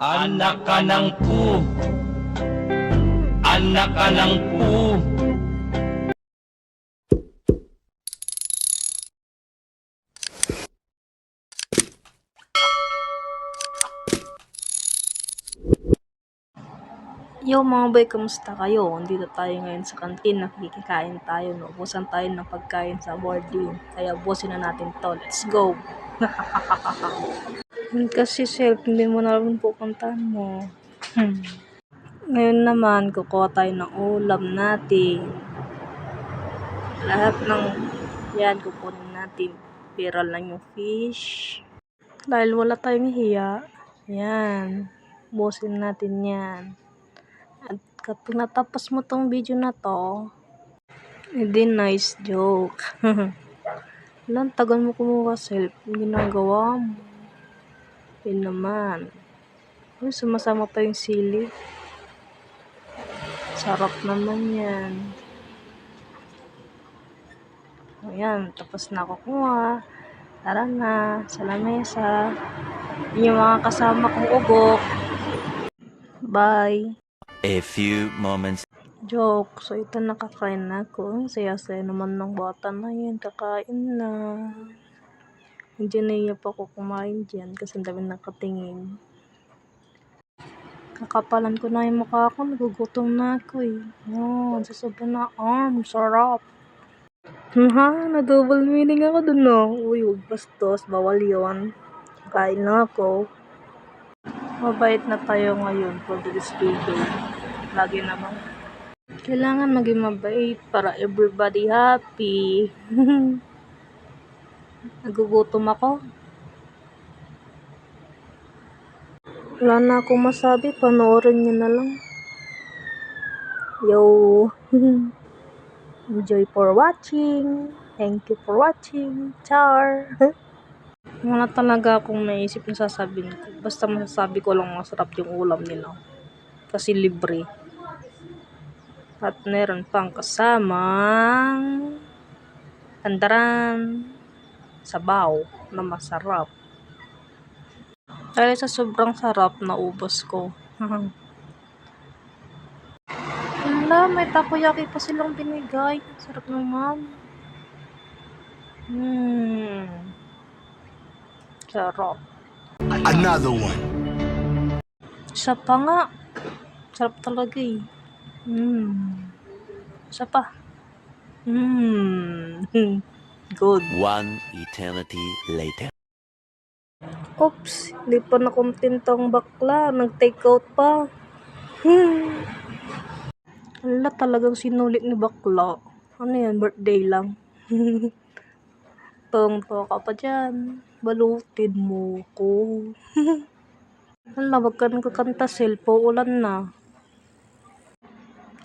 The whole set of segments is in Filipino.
Anak ka ng pu. Anak ka ng pu. Yo mga boy, kamusta kayo? Andito tayo ngayon sa kantin, nakikikain tayo, naubusan tayo ng pagkain sa boarding. Kaya ubusin na natin to, let's go! Kasi self, hindi mo na rin pupuntahan mo. Ngayon naman, kukuha tayo ng ulam natin. Lahat ng yan, kukunin natin. Pero lang yung fish. Dahil wala tayong hiya, yan, ubusin natin yan. At kapag natapos mo tong video na to, hindi nice joke. Ilang tagal mo kumuha self, ginagawa mo. Yun naman. Uy, sumasama pa yung sili. Sarap naman yan. Ayan, tapos na ako kumuha. Tara na, sa lamesa. Yung mga kasama kong ugok. Bye! A few moments. Joke. So, ito nakakain na ako. Ang saya-saya naman ng bata na yan. Kakain na. Hindi na pa ako kumain dyan kasi ang dami nakatingin. Kakapalan ko na yung mukha ko. Nagugutom na ako eh. Yan. Sasaba na. Sarap. Ha? Na-double meaning ako dun no. Uy, huwag bastos. Bawal yun. Kain na ako. Mabait na tayo ngayon for this video. Lagi naman. Kailangan maging mabait para everybody happy. Nagugutom ako. Wala na akong masabi. Panoorin nyo na lang. Yo! Enjoy for watching. Thank you for watching. Char! Wala talaga akong naisip na sasabihin ko. Basta masasabi ko lang masarap yung ulam nila. Kasi libre. At meron pang kasamang tandaran, sabaw na masarap. Dahil sa sobrang sarap, naubos ko. Hala, may takoyaki pa silang binigay. Sarap naman. Sarap. Another one. Isa pa nga. Sarap talaga eh. Isa pa. Good. One eternity later. Oops, hindi pa nakontento ang bakla. Nag-take out pa. Wala talagang sinulit ni bakla. Ano yan, birthday lang. Tong-to ka pa dyan. Balutin mo ko. Hala, wag ka nagkakanta, selpo. Ulan na.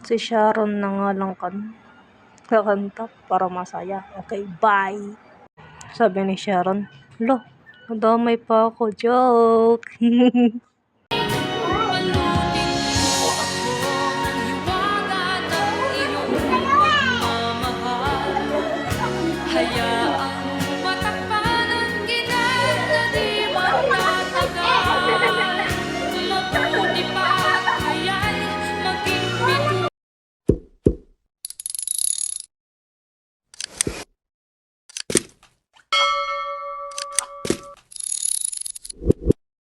Si Sharon na nga lang kakanta para masaya. Okay, bye. Sabi ni Sharon, lo, nadamay pa ako. Joke.